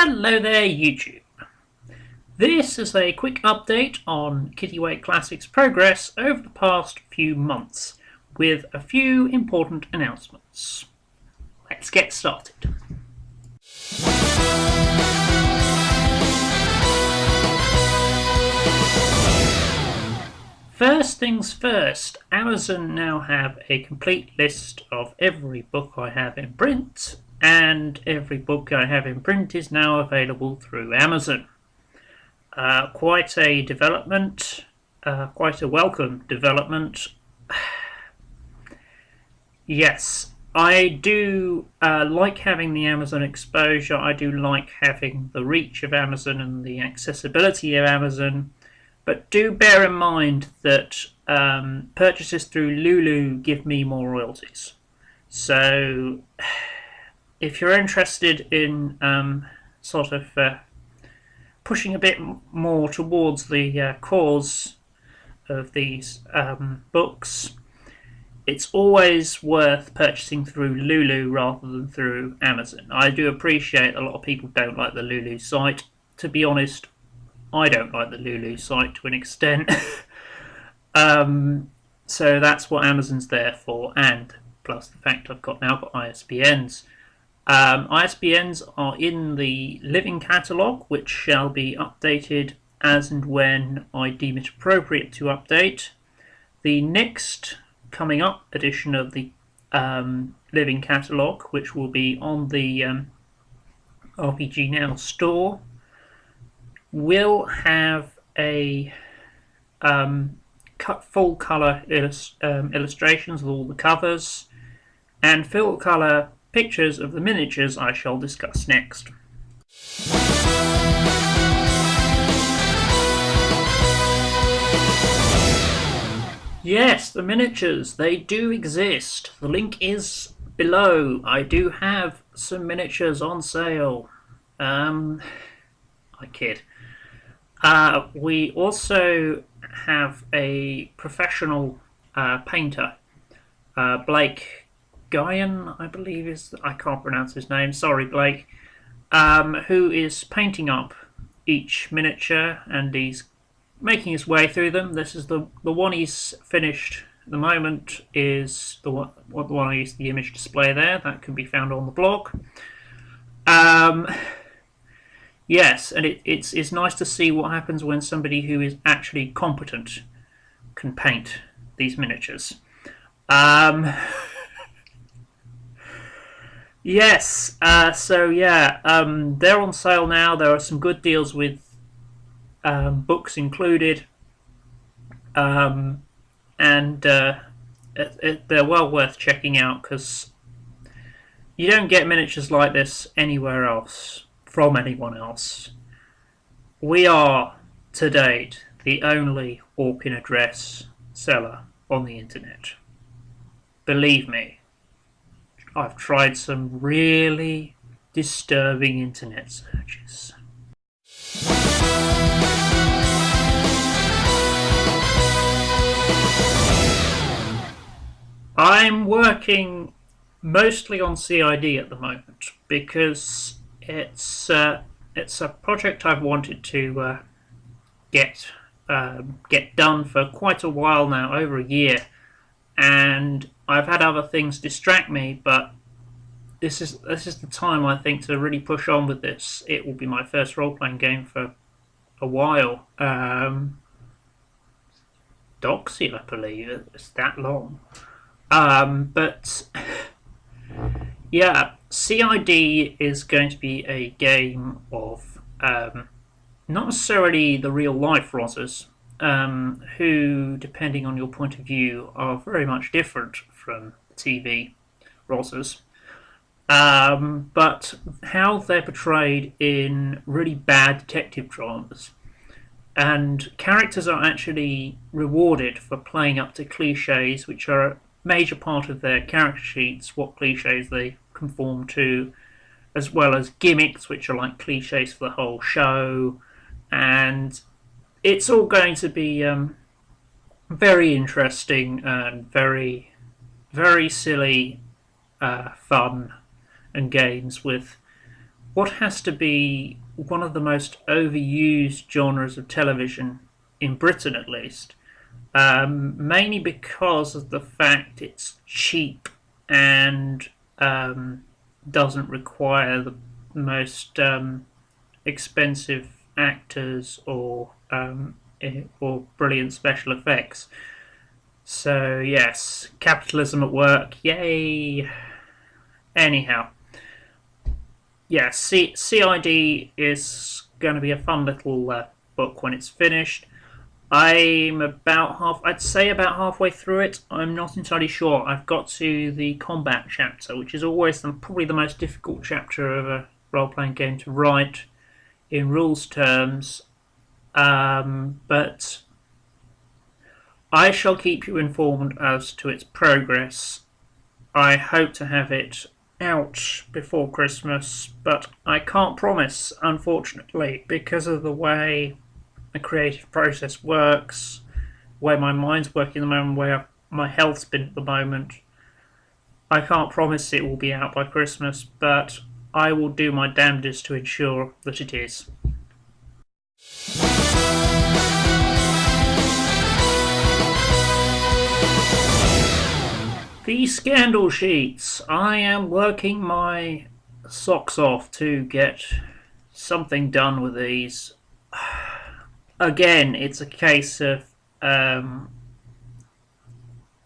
Hello there, YouTube. This is a quick update on Kittiwake Classic's progress over the past few months, with a few important announcements. Let's get started. First things first, Amazon now have a complete list of every book I have in print, and every book I have in print is now available through Amazon. Quite a development, quite a welcome development. Yes, I do like having the Amazon exposure. I do like having the reach of Amazon and the accessibility of Amazon. But do bear in mind that purchases through Lulu give me more royalties. So if you're interested in pushing a bit more towards the cause of these books, it's always worth purchasing through Lulu rather than through Amazon. I do appreciate a lot of people don't like the Lulu site. To be honest, I don't like the Lulu site to an extent. So that's what Amazon's there for, and plus the fact I've now got ISBNs. ISBNs are in the living catalogue, which shall be updated as and when I deem it appropriate to update. The next coming up edition of the living catalogue, which will be on the RPG Now store, will have a full colour illustrations of all the covers and full colour pictures of the miniatures I shall discuss next. Yes, the miniatures, they do exist. The link is below. I do have some miniatures on sale. I kid. We also have a professional painter, Blake Guyan, I believe I can't pronounce his name, sorry Blake, who is painting up each miniature, and he's making his way through them. This is the one he's finished at the moment, is the one I used the image display there. That can be found on the blog. Yes, and it's nice to see what happens when somebody who is actually competent can paint these miniatures. Yes, so yeah, they're on sale now. There are some good deals with books included, and they're well worth checking out because you don't get miniatures like this anywhere else from anyone else. We are, to date, the only Orpin address seller on the internet. Believe me, I've tried some really disturbing internet searches. I'm working mostly on CID at the moment because it's a project I've wanted to get done for quite a while now, over a year, and I've had other things distract me, but this is the time, I think, to really push on with this. It will be my first role-playing game for a while. Doxy, I believe. It's that long. But yeah, CID is going to be a game of not necessarily the real-life Rozzers, who, depending on your point of view, are very much different from TV Rozzers, but how they're portrayed in really bad detective dramas. And characters are actually rewarded for playing up to cliches, which are a major part of their character sheets, what cliches they conform to, as well as gimmicks, which are like cliches for the whole show. And it's all going to be very interesting and very, very silly fun and games with what has to be one of the most overused genres of television, in Britain at least, mainly because of the fact it's cheap and doesn't require the most expensive actors or brilliant special effects. So yes, capitalism at work, yay! Anyhow, yeah, CID is going to be a fun little book when it's finished. I'd say about halfway through it. I'm not entirely sure. I've got to the combat chapter, which is always probably the most difficult chapter of a role-playing game to write in rules terms. But I shall keep you informed as to its progress. I hope to have it out before Christmas, but I can't promise, unfortunately, because of the way the creative process works, where my mind's working at the moment, where my health's been at the moment. I can't promise it will be out by Christmas, but I will do my damnedest to ensure that it is. The scandal sheets. I am working my socks off to get something done with these. Again, it's a case of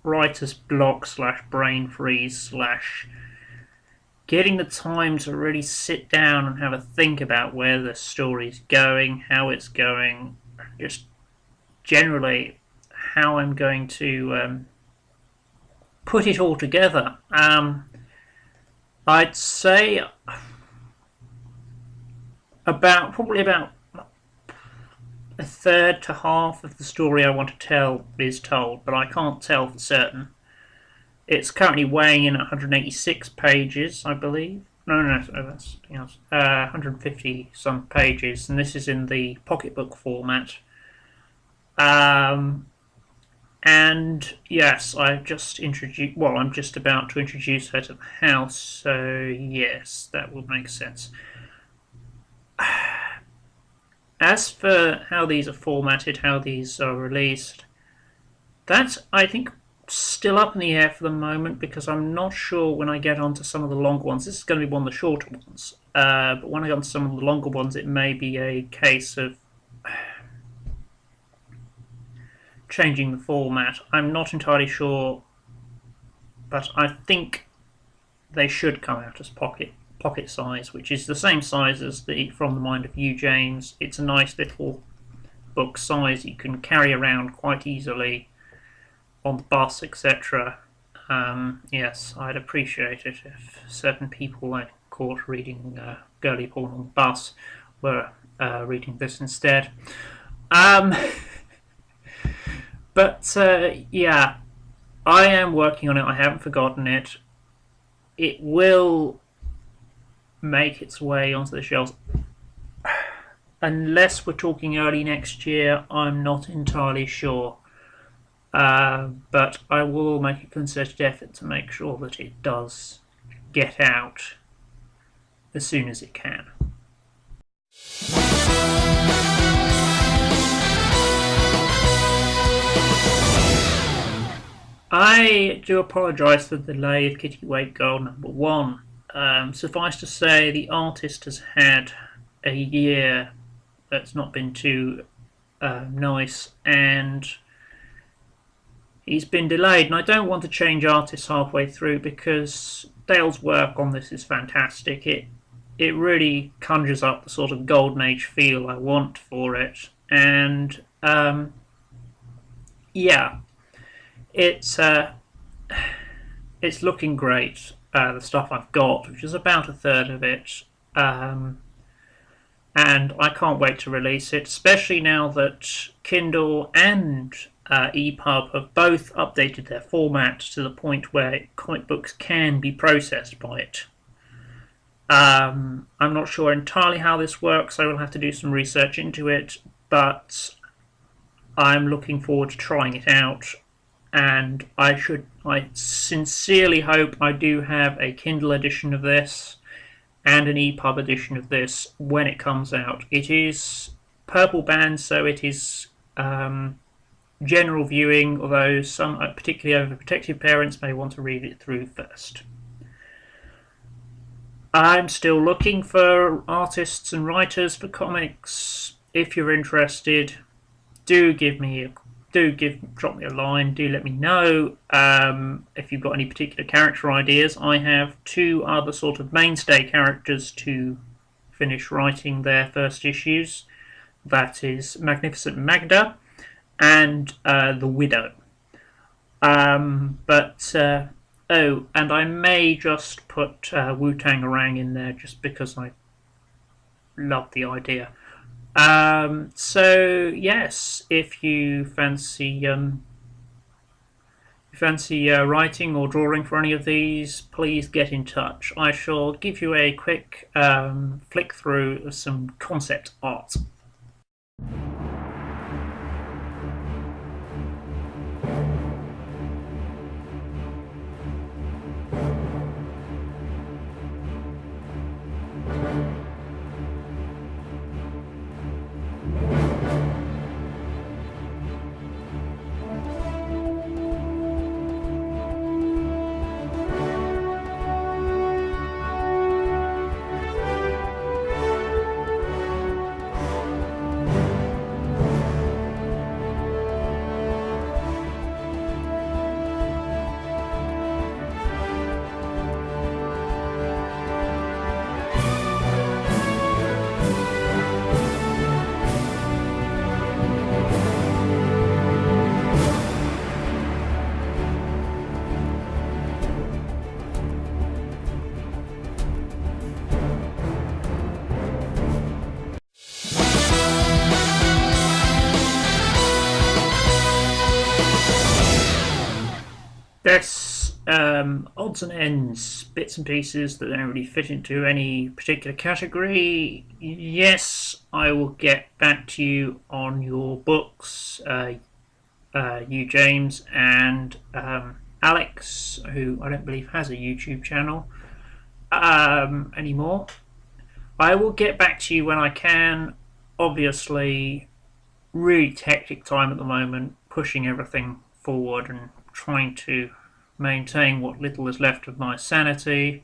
writer's block / brain freeze / getting the time to really sit down and have a think about where the story's going, how it's going, just generally how I'm going to put it all together. I'd say probably about a third to half of the story I want to tell is told, but I can't tell for certain. It's currently weighing in at 186 pages, I believe. No, that's something else. 150 some pages, and this is in the pocketbook format. And yes, I'm just about to introduce her to the house, so yes, that would make sense. As for how these are formatted, how these are released, that's, I think, still up in the air for the moment, because I'm not sure when I get onto some of the longer ones. This is going to be one of the shorter ones, but when I get onto some of the longer ones, it may be a case of changing the format. I'm not entirely sure, but I think they should come out as pocket size, which is the same size as the From the Mind of You, James. It's a nice little book size you can carry around quite easily on the bus, etc. Yes, I'd appreciate it if certain people I caught reading girly porn on the bus were reading this instead. But yeah, I am working on it. I haven't forgotten it. It will make its way onto the shelves. Unless we're talking early next year, I'm not entirely sure. But I will make a concerted effort to make sure that it does get out as soon as it can. I do apologise for the delay of Kittiwake Girl #1. Suffice to say, the artist has had a year that's not been too nice, and he's been delayed. And I don't want to change artists halfway through, because Dale's work on this is fantastic. It really conjures up the sort of golden age feel I want for it, and yeah, it's looking great. The stuff I've got, which is about a third of it, and I can't wait to release it, especially now that Kindle and EPUB have both updated their format to the point where comic books can be processed by it. I'm not sure entirely how this works. I will have to do some research into it, but I'm looking forward to trying it out. And I sincerely hope I do have a Kindle edition of this, and an EPUB edition of this when it comes out. It is purple band, so it is general viewing, although some, particularly overprotective parents, may want to read it through first. I'm still looking for artists and writers for comics. If you're interested, drop me a line. Do let me know if you've got any particular character ideas. I have 2 other sort of mainstay characters to finish writing their first issues. That is Magnificent Magda and The Widow. Oh, and I may just put Wu-Tang Orang in there just because I love the idea. So yes, if you fancy writing or drawing for any of these, please get in touch. I shall give you a quick flick through of some concept art. That's odds and ends, bits and pieces that don't really fit into any particular category. Yes, I will get back to you on your books, you James and Alex, who I don't believe has a YouTube channel anymore. I will get back to you when I can. Obviously, really hectic time at the moment, pushing everything forward and trying to maintain what little is left of my sanity.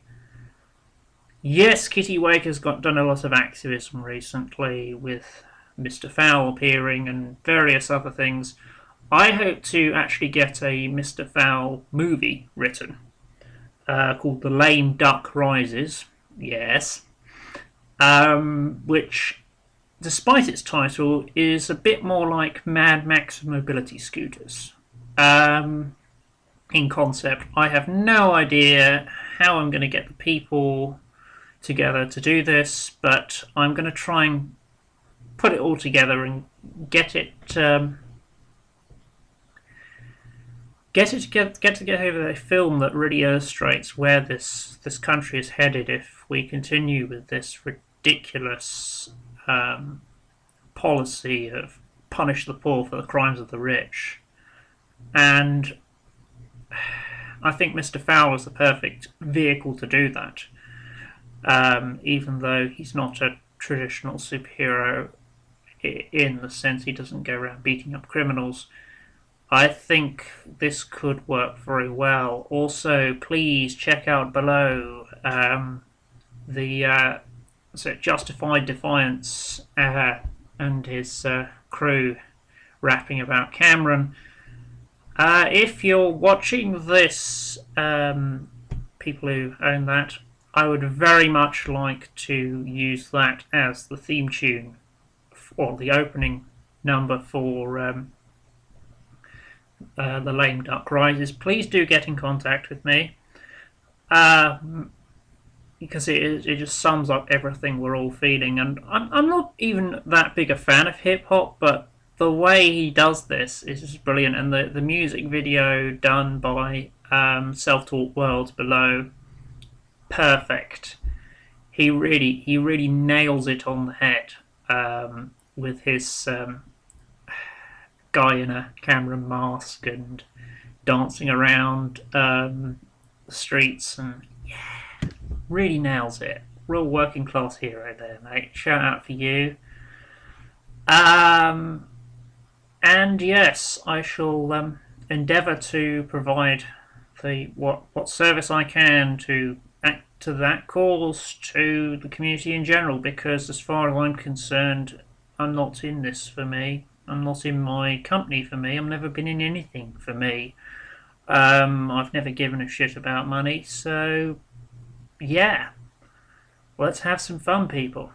Yes, Kittiwake has done a lot of activism recently with Mr. Fowl appearing and various other things. I hope to actually get a Mr. Fowl movie written called The Lame Duck Rises. Yes. Which, despite its title, is a bit more like Mad Max mobility scooters. In concept, I have no idea how I'm going to get the people together to do this, but I'm going to try and put it all together and get together a film that really illustrates where this country is headed if we continue with this ridiculous policy of punish the poor for the crimes of the rich. And I think Mr. Fowl is the perfect vehicle to do that, even though he's not a traditional superhero in the sense he doesn't go around beating up criminals. I think this could work very well. Also, please check out below the Justified Defiance and his crew rapping about Cameron. If you're watching this, people who own that, I would very much like to use that as the theme tune or the opening number for The Lame Duck Rises. Please do get in contact with me, because it just sums up everything we're all feeling. And I'm not even that big a fan of hip-hop, but the way he does this is just brilliant. And the music video done by Self-Taught Worlds below, perfect. He really nails it on the head with his guy in a Cameron mask and dancing around the streets, and yeah, really nails it. real working class hero there, mate. Shout out for you. Um, and yes, I shall endeavour to provide the what service I can to act to that cause to the community in general. Because as far as I'm concerned, I'm not in this for me. I'm not in my company for me. I've never been in anything for me. I've never given a shit about money. So yeah, let's have some fun, people.